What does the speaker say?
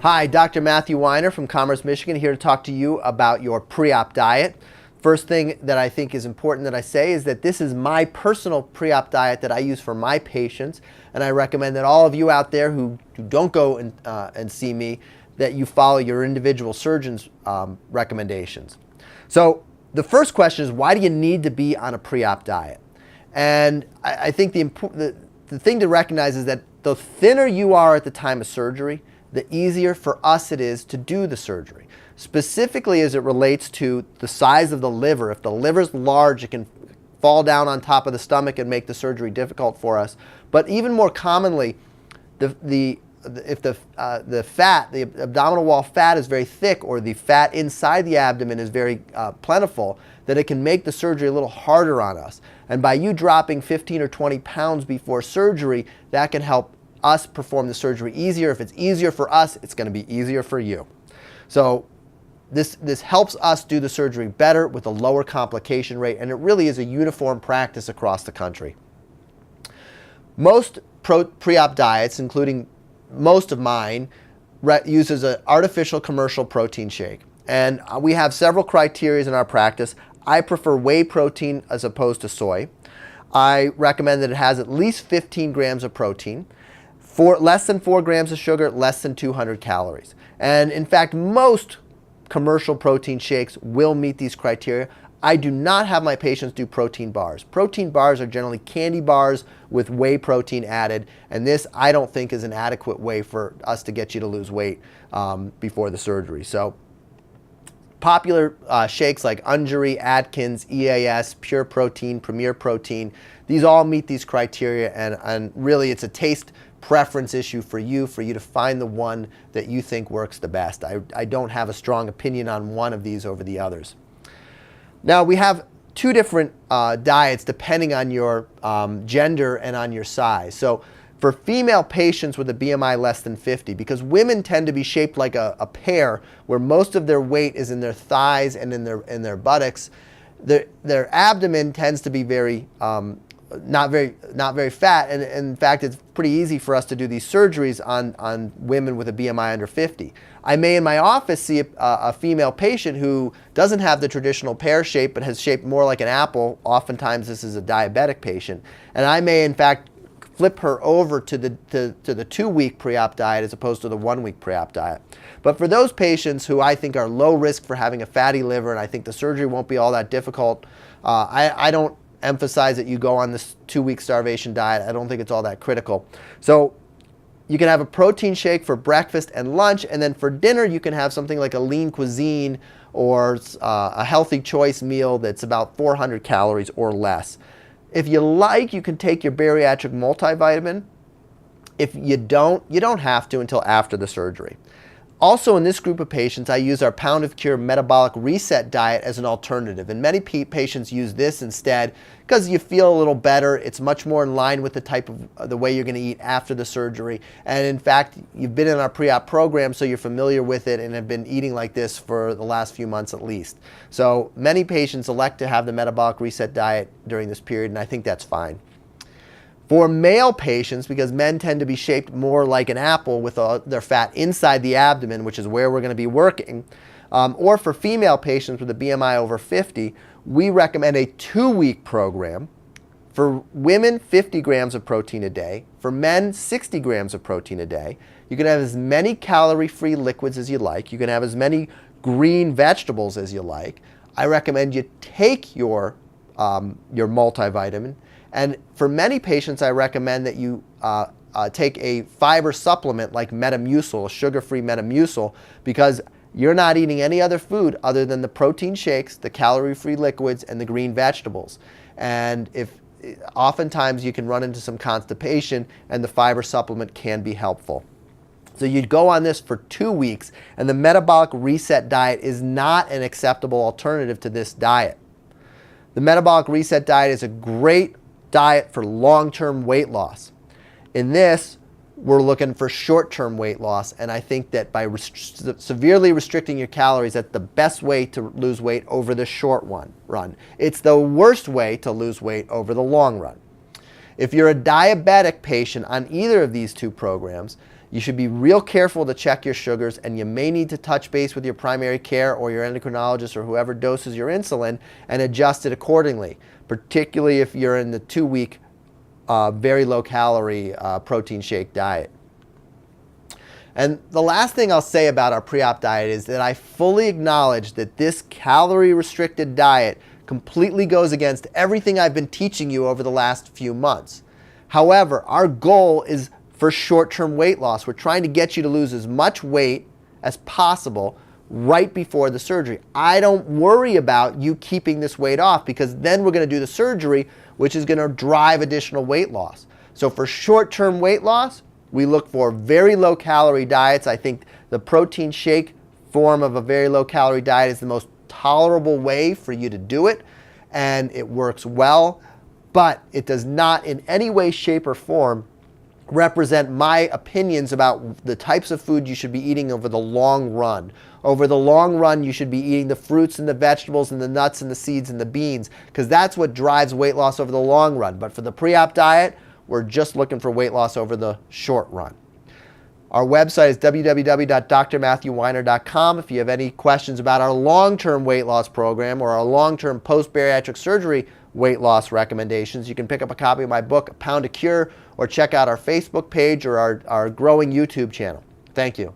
Hi, Dr. Matthew Weiner from Commerce, Michigan, here to talk to you about your pre-op diet. First thing that I think is important that I say is that this is my personal pre-op diet that I use for my patients, and I recommend that all of you out there who don't go and see me, that you follow your individual surgeon's recommendations. So the first question is, why do you need to be on a pre-op diet? And I think the thing to recognize is that the thinner you are at the time of surgery, the easier for us it is to do the surgery. Specifically as it relates to the size of the liver. If the liver's large, it can fall down on top of the stomach and make the surgery difficult for us. But even more commonly, if the fat, the abdominal wall fat is very thick, or the fat inside the abdomen is very plentiful, that it can make the surgery a little harder on us. And by you dropping 15 or 20 pounds before surgery, that can help us perform the surgery easier. If it's easier for us, it's going to be easier for you. So this helps us do the surgery better with a lower complication rate, and it really is a uniform practice across the country. Most pre-op diets, including most of mine, uses an artificial commercial protein shake. And we have several criteria in our practice. I prefer whey protein as opposed to soy. I recommend that it has at least 15 grams of protein, less than 4 grams of sugar, less than 200 calories. And in fact, most commercial protein shakes will meet these criteria. I do not have my patients do protein bars. Protein bars are generally candy bars with whey protein added, and this I don't think is an adequate way for us to get you to lose weight before the surgery. So popular shakes like Ungary, Atkins, EAS, Pure Protein, Premier Protein, these all meet these criteria, and really it's a taste preference issue for you to find the one that you think works the best. I don't have a strong opinion on one of these over the others. Now we have two different diets depending on your gender and on your size. So for female patients with a BMI less than 50, because women tend to be shaped like a pear, where most of their weight is in their thighs and in their buttocks, their abdomen tends to be not very fat, and in fact it's pretty easy for us to do these surgeries on women with a BMI under 50. I may in my office see a female patient who doesn't have the traditional pear shape but has shaped more like an apple. Oftentimes this is a diabetic patient, and I may in fact flip her over to the 2-week pre-op diet as opposed to the 1-week pre-op diet. But for those patients who I think are low risk for having a fatty liver, and I think the surgery won't be all that difficult, I don't emphasize that you go on this 2-week starvation diet. I don't think it's all that critical. So you can have a protein shake for breakfast and lunch, and then for dinner you can have something like a lean cuisine or a healthy choice meal that's about 400 calories or less. If you like, you can take your bariatric multivitamin. If you don't have to until after the surgery. Also in this group of patients, I use our Pound of Cure Metabolic Reset diet as an alternative. And many patients use this instead because you feel a little better. It's much more in line with the way you're going to eat after the surgery. And in fact, you've been in our pre-op program, so you're familiar with it and have been eating like this for the last few months at least. So many patients elect to have the Metabolic Reset diet during this period, and I think that's fine. For male patients, because men tend to be shaped more like an apple with their fat inside the abdomen, which is where we're going to be working, or for female patients with a BMI over 50, we recommend a 2-week program. For women, 50 grams of protein a day. For men, 60 grams of protein a day. You can have as many calorie-free liquids as you like. You can have as many green vegetables as you like. I recommend you take your multivitamin. And for many patients, I recommend that you take a fiber supplement like Metamucil, a sugar-free Metamucil, because you're not eating any other food other than the protein shakes, the calorie-free liquids, and the green vegetables. And oftentimes you can run into some constipation, and the fiber supplement can be helpful. So you'd go on this for 2 weeks, and the Metabolic Reset diet is not an acceptable alternative to this diet. The Metabolic Reset diet is a great diet for long-term weight loss. In this, we're looking for short-term weight loss, and I think that by severely restricting your calories, that's the best way to lose weight over the short run. It's the worst way to lose weight over the long run. If you're a diabetic patient on either of these two programs, You should be real careful to check your sugars, and you may need to touch base with your primary care or your endocrinologist or whoever doses your insulin and adjust it accordingly, particularly if you're in the 2-week very low calorie protein shake diet. And the last thing I'll say about our pre-op diet is that I fully acknowledge that this calorie restricted diet completely goes against everything I've been teaching you over the last few months. However, our goal is for short-term weight loss. We're trying to get you to lose as much weight as possible right before the surgery. I don't worry about you keeping this weight off, because then we're going to do the surgery, which is going to drive additional weight loss. So for short-term weight loss, we look for very low-calorie diets. I think the protein shake form of a very low-calorie diet is the most tolerable way for you to do it, and it works well, but it does not in any way, shape, or form represent my opinions about the types of food you should be eating over the long run. Over the long run, you should be eating the fruits and the vegetables and the nuts and the seeds and the beans, because that's what drives weight loss over the long run. But for the pre-op diet, we're just looking for weight loss over the short run. Our website is www.drmatthewweiner.com. If you have any questions about our long-term weight loss program or our long-term post-bariatric surgery weight loss recommendations, you can pick up a copy of my book, A Pound to Cure, or check out our Facebook page or our growing YouTube channel. Thank you.